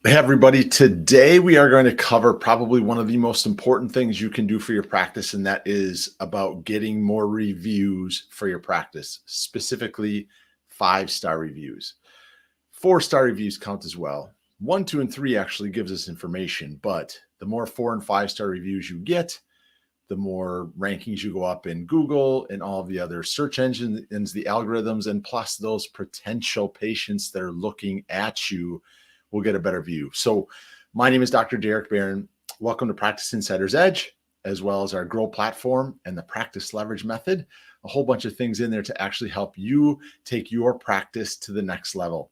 Hey, everybody. Today, we are going to cover probably one of the most important things you can do for your practice, and that is about getting more reviews for your practice, specifically 5-star reviews. 4-star reviews count as well. 1, 2, and 3 actually gives us information, but the more 4 and 5-star reviews you get, the more rankings you go up in Google and all of the other search engines, the algorithms, and plus those potential patients that are looking at you will get a better view. So my name is Dr. Derek Barron. Welcome to Practice Insider's Edge, as well as our Grow platform and the Practice Leverage method, a whole bunch of things in there to actually help you take your practice to the next level.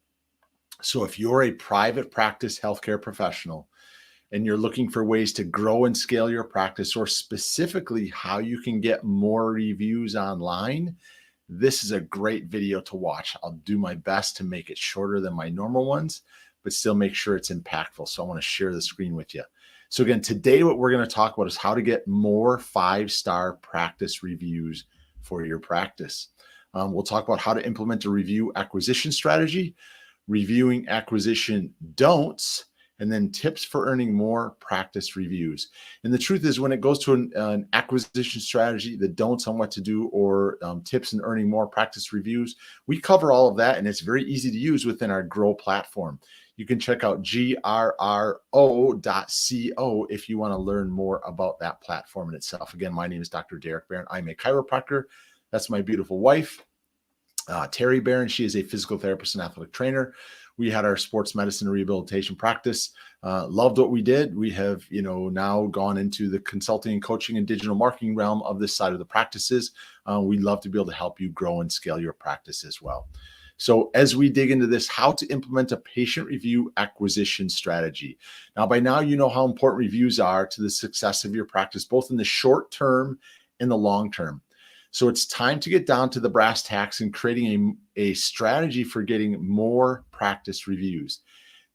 So if you're a private practice healthcare professional and you're looking for ways to grow and scale your practice, or specifically how you can get more reviews online, this is a great video to watch. I'll do my best to make it shorter than my normal ones, but still make sure it's impactful. So I want to share the screen with you. So again, today what we're going to talk about is how to get more 5-star practice reviews for your practice. We'll talk about how to implement a review acquisition strategy, reviewing acquisition don'ts, and then tips for earning more practice reviews. And the truth is, when it goes to an acquisition strategy, the don'ts on what to do, or tips in earning more practice reviews, we cover all of that, and it's very easy to use within our Grow platform. You can check out grro.co if you want to learn more about that platform in itself. Again, my name is Dr. Derek Barron. I'm a chiropractor. That's my beautiful wife, Terry Barron. She is a physical therapist and athletic trainer. We had our sports medicine and rehabilitation practice. Loved what we did. We have, now gone into the consulting and coaching and digital marketing realm of this side of the practices. We'd love to be able to help you grow and scale your practice as well. So as we dig into this, how to implement a patient review acquisition strategy. Now, by now, you know how important reviews are to the success of your practice, both in the short term and the long term. So it's time to get down to the brass tacks and creating a strategy for getting more practice reviews.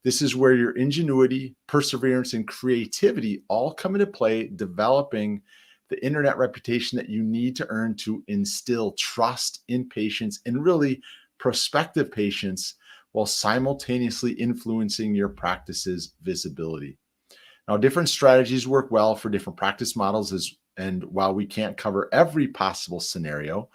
This is where your ingenuity, perseverance, and creativity all come into play, developing the internet reputation that you need to earn to instill trust in patients and really prospective patients, while simultaneously influencing your practice's visibility. Now, different strategies work well for different practice models, and while we can't cover every possible scenario,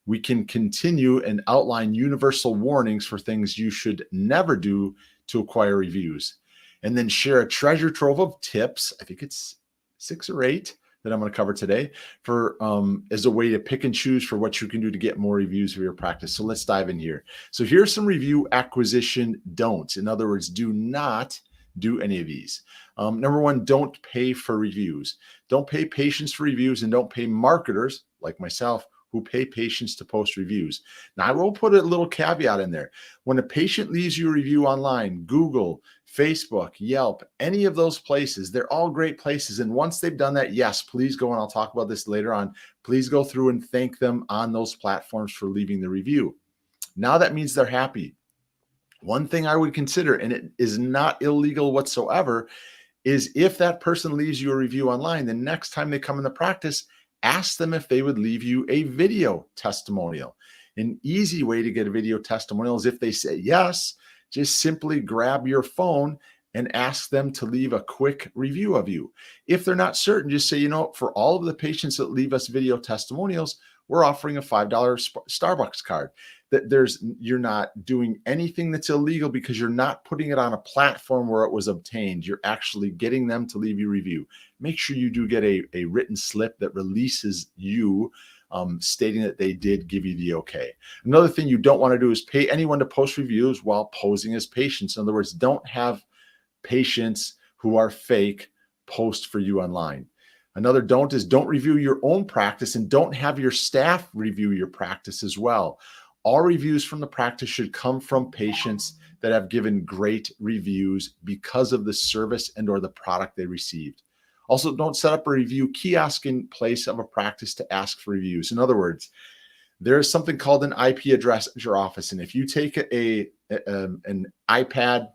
we can continue and outline universal warnings for things you should never do to acquire reviews, and then share a treasure trove of tips. I think it's 6 or 8 that I'm going to cover today for as a way to pick and choose for what you can do to get more reviews for your practice. So let's dive in here. So here's some review acquisition don'ts. In other words, do not do any of these. Number 1, don't pay for reviews. Don't pay patients for reviews, and don't pay marketers like myself who pay patients to post reviews. Now, I will put a little caveat in there. When a patient leaves you a review online, Google, Facebook, Yelp, any of those places, they're all great places. And once they've done that, yes, please go, and I'll talk about this later on, please go through and thank them on those platforms for leaving the review. Now that means they're happy. One thing I would consider, and it is not illegal whatsoever, is if that person leaves you a review online, the next time they come into practice, ask them if they would leave you a video testimonial. An easy way to get a video testimonial is if they say yes, just simply grab your phone and ask them to leave a quick review of you. If they're not certain, just say, for all of the patients that leave us video testimonials, we're offering a $5 Starbucks card. You're not doing anything that's illegal, because you're not putting it on a platform where it was obtained. You're actually getting them to leave you a review. Make sure you do get a written slip that releases you, stating that they did give you the okay. Another thing you don't want to do is pay anyone to post reviews while posing as patients. In other words, don't have patients who are fake post for you online. Another don't is don't review your own practice, and don't have your staff review your practice as well. All reviews from the practice should come from patients that have given great reviews because of the service and or the product they received. Also, don't set up a review kiosk in place of a practice to ask for reviews. In other words, there's something called an IP address at your office. And if you take an iPad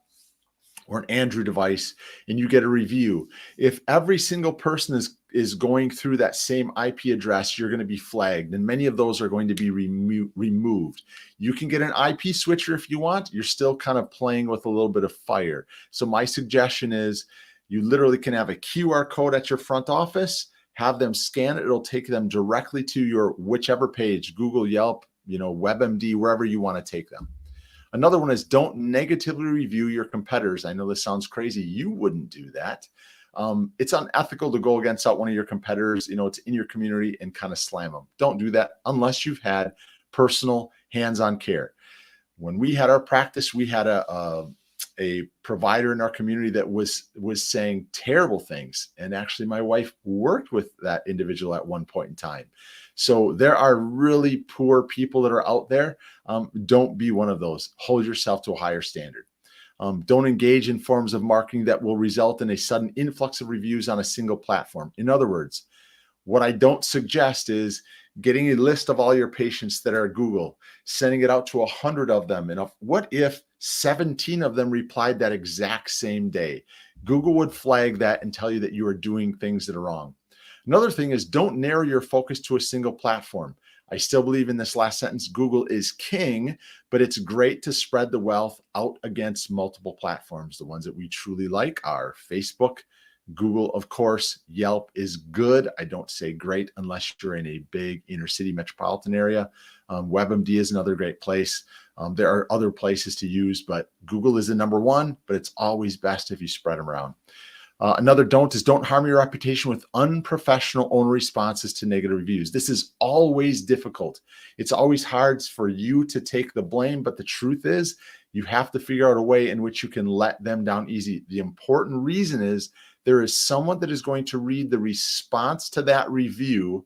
or an Android device and you get a review, if every single person is going through that same IP address, you're going to be flagged, and many of those are going to be removed. You can get an IP switcher if you want. You're still kind of playing with a little bit of fire. So my suggestion is you literally can have a QR code at your front office, have them scan it. It'll take them directly to your whichever page, Google, Yelp, WebMD, wherever you want to take them. Another one is don't negatively review your competitors. I know this sounds crazy. You wouldn't do that. It's unethical to go against one of your competitors, it's in your community, and kind of slam them. Don't do that unless you've had personal hands-on care. When we had our practice, we had a provider in our community that was saying terrible things. And actually my wife worked with that individual at one point in time. So there are really poor people that are out there. Don't be one of those. Hold yourself to a higher standard. Don't engage in forms of marketing that will result in a sudden influx of reviews on a single platform. In other words, what I don't suggest is getting a list of all your patients that are Google, sending it out to 100 of them. And what if 17 of them replied that exact same day? Google would flag that and tell you that you are doing things that are wrong. Another thing is don't narrow your focus to a single platform. I still believe in this last sentence, Google is king, but it's great to spread the wealth out against multiple platforms. The ones that we truly like are Facebook, Google, of course. Yelp is good. I don't say great unless you're in a big inner city metropolitan area. WebMD is another great place. There are other places to use, but Google is the number one, but it's always best if you spread them around. Another don't is don't harm your reputation with unprofessional owner responses to negative reviews. This is always difficult. It's always hard for you to take the blame, but the truth is you have to figure out a way in which you can let them down easy. The important reason is there is someone that is going to read the response to that review,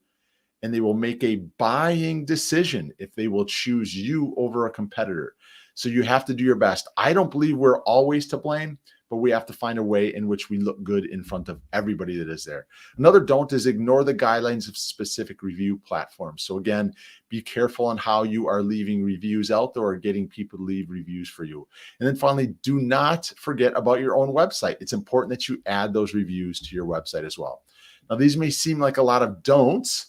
and they will make a buying decision if they will choose you over a competitor. So you have to do your best. I don't believe we're always to blame, but we have to find a way in which we look good in front of everybody that is there. Another don't is ignore the guidelines of specific review platforms. So again, be careful on how you are leaving reviews out there or getting people to leave reviews for you. And then finally, do not forget about your own website. It's important that you add those reviews to your website as well. Now, these may seem like a lot of don'ts,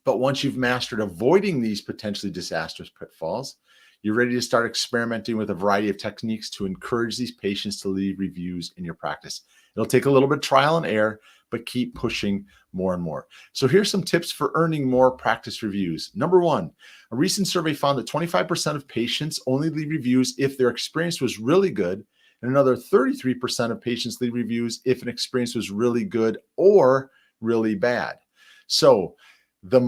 but once you've mastered avoiding these potentially disastrous pitfalls, you're ready to start experimenting with a variety of techniques to encourage these patients to leave reviews in your practice. It'll take a little bit of trial and error, but keep pushing more and more. So here's some tips for earning more practice reviews. Number one, a recent survey found that 25% of patients only leave reviews if their experience was really good, and another 33% of patients leave reviews if an experience was really good or really bad. So the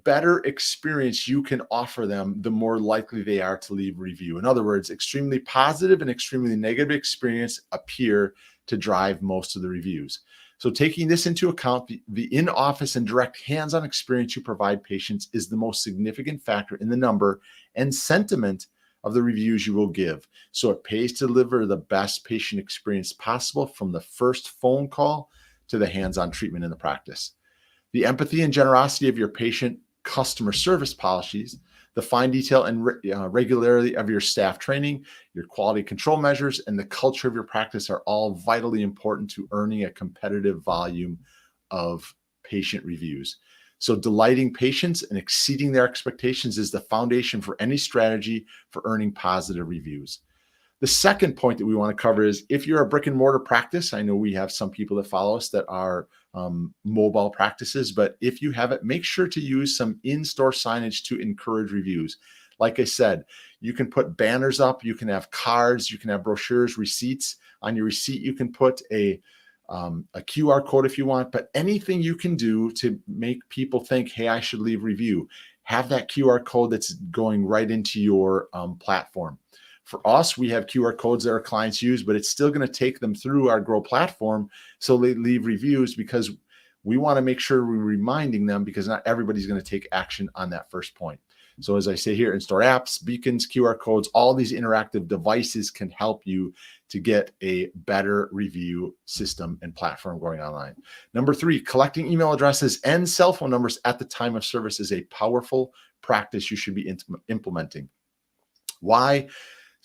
better experience you can offer them, the more likely they are to leave a review. In other words, extremely positive and extremely negative experience appear to drive most of the reviews. So taking this into account, the in-office and direct hands-on experience you provide patients is the most significant factor in the number and sentiment of the reviews you will give. So it pays to deliver the best patient experience possible from the first phone call to the hands-on treatment in the practice. The empathy and generosity of your patient customer service policies, the fine detail and regularity of your staff training, your quality control measures, and the culture of your practice are all vitally important to earning a competitive volume of patient reviews. So delighting patients and exceeding their expectations is the foundation for any strategy for earning positive reviews. The second point that we want to cover is if you're a brick and mortar practice, I know we have some people that follow us that are mobile practices, but if you have it, make sure to use some in-store signage to encourage reviews. Like I said, you can put banners up, you can have cards, you can have brochures, receipts. On your receipt, you can put a QR code if you want, but anything you can do to make people think, hey, I should leave a review, have that QR code that's going right into your platform. For us, we have QR codes that our clients use, but it's still going to take them through our Grow platform so they leave reviews, because we want to make sure we're reminding them, because not everybody's going to take action on that first point. So as I say here, in-store apps, beacons, QR codes, all these interactive devices can help you to get a better review system and platform going online. Number three, collecting email addresses and cell phone numbers at the time of service is a powerful practice you should be implementing. Why?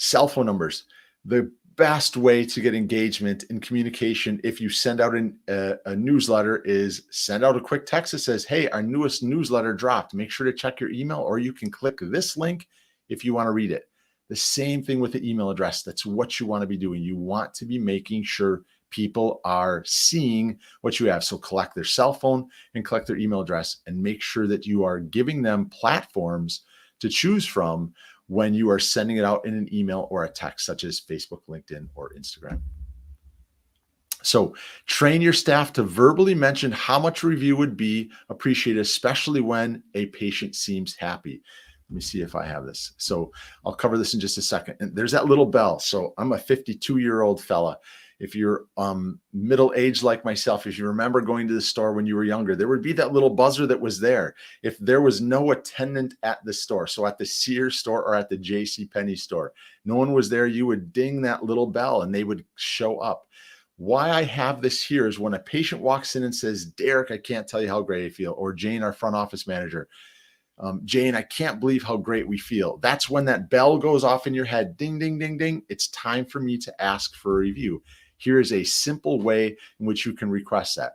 Cell phone numbers. The best way to get engagement and communication if you send out a newsletter is send out a quick text that says, hey, our newest newsletter dropped. Make sure to check your email, or you can click this link if you want to read it. The same thing with the email address. That's what you want to be doing. You want to be making sure people are seeing what you have. So collect their cell phone and collect their email address, and make sure that you are giving them platforms to choose from when you are sending it out in an email or a text, such as Facebook, LinkedIn, or Instagram. So train your staff to verbally mention how much a review would be appreciated, especially when a patient seems happy. Let me see if I have this. So I'll cover this in just a second. And there's that little bell. So I'm a 52-year-old fella. If you're middle-aged like myself, if you remember going to the store when you were younger, there would be that little buzzer that was there. If there was no attendant at the store, so at the Sears store or at the JCPenney store, no one was there, you would ding that little bell and they would show up. Why I have this here is when a patient walks in and says, Derek, I can't tell you how great I feel, or Jane, our front office manager, Jane, I can't believe how great we feel. That's when that bell goes off in your head. Ding, ding, ding, ding. It's time for me to ask for a review. Here is a simple way in which you can request that.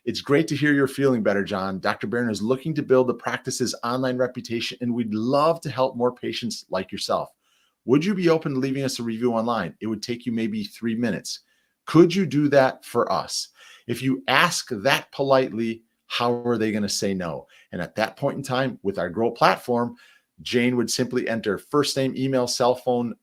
It's great to hear you're feeling better, John. Dr. Barron is looking to build the practice's online reputation, and we'd love to help more patients like yourself. Would you be open to leaving us a review online? It would take you maybe 3 minutes. Could you do that for us? If you ask that politely, how are they going to say no? And at that point in time, with our Grow platform, Jane would simply enter first name, email, cell phone,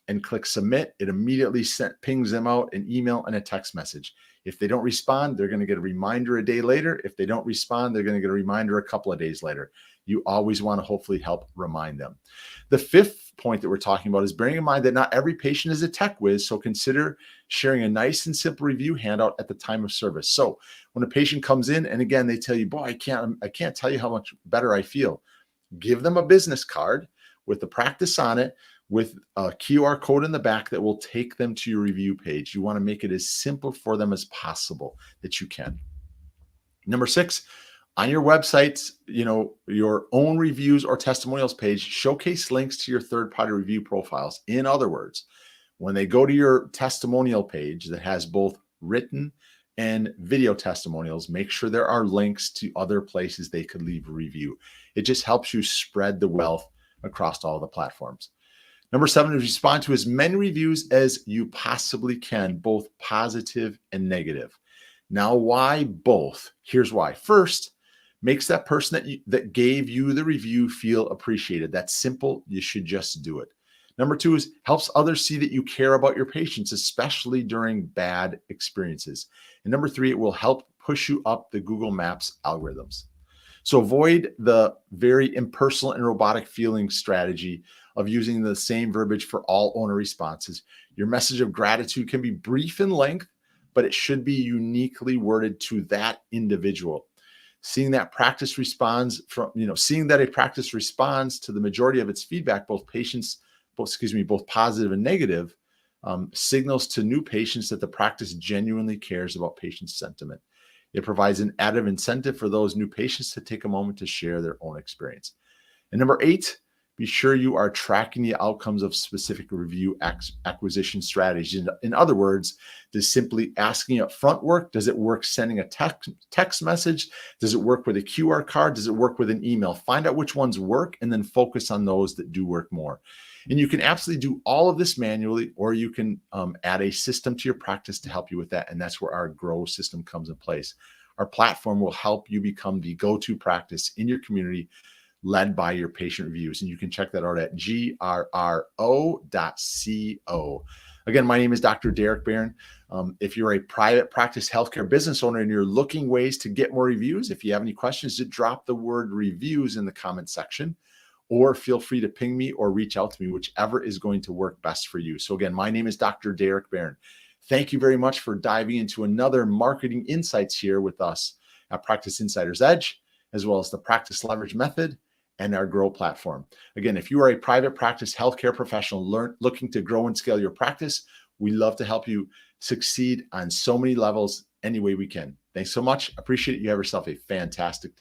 and click submit. It immediately pings them out an email and a text message. If they don't respond, they're going to get a reminder a day later. If they don't respond, they're going to get a reminder a couple of days later. You always want to hopefully help remind them. The fifth point that we're talking about is bearing in mind that not every patient is a tech whiz, so consider sharing a nice and simple review handout at the time of service. So when a patient comes in and again, they tell you, boy, I can't tell you how much better I feel. Give them a business card with the practice on it, with a QR code in the back that will take them to your review page. You want to make it as simple for them as possible that you can. Number 6, on your websites, your own reviews or testimonials page, showcase links to your third-party review profiles. In other words, when they go to your testimonial page that has both written and video testimonials, make sure there are links to other places they could leave a review. It just helps you spread the wealth across all the platforms. Number 7 is respond to as many reviews as you possibly can, both positive and negative. Now, why both? Here's why. First, makes that person that gave you the review feel appreciated. That's simple. You should just do it. Number 2 is helps others see that you care about your patients, especially during bad experiences. And number 3, it will help push you up the Google Maps algorithms. So avoid the very impersonal and robotic feeling strategy of using the same verbiage for all owner responses. Your message of gratitude can be brief in length, but it should be uniquely worded to that individual. Seeing that a practice responds to the majority of its feedback, both positive and negative, signals to new patients that the practice genuinely cares about patient sentiment. It provides an added incentive for those new patients to take a moment to share their own experience. And number 8, be sure you are tracking the outcomes of specific review acquisition strategies. In other words, does simply asking up front work? Does it work sending a text message? Does it work with a QR card? Does it work with an email? Find out which ones work and then focus on those that do work more. And you can absolutely do all of this manually, or you can add a system to your practice to help you with that. And that's where our Grow system comes in place. Our platform will help you become the go-to practice in your community, led by your patient reviews. And you can check that out at grro.co. Again, my name is Dr. Derek Barron. If you're a private practice healthcare business owner and you're looking ways to get more reviews, if you have any questions, just drop the word reviews in the comment section, or feel free to ping me or reach out to me, whichever is going to work best for you. So again, my name is Dr. Derek Barron. Thank you very much for diving into another marketing insights here with us at Practice Insider's Edge, as well as the Practice Leverage Method and our Grow platform. Again, if you are a private practice healthcare professional looking to grow and scale your practice, we love to help you succeed on so many levels any way we can. Thanks so much. Appreciate it. You have yourself a fantastic day.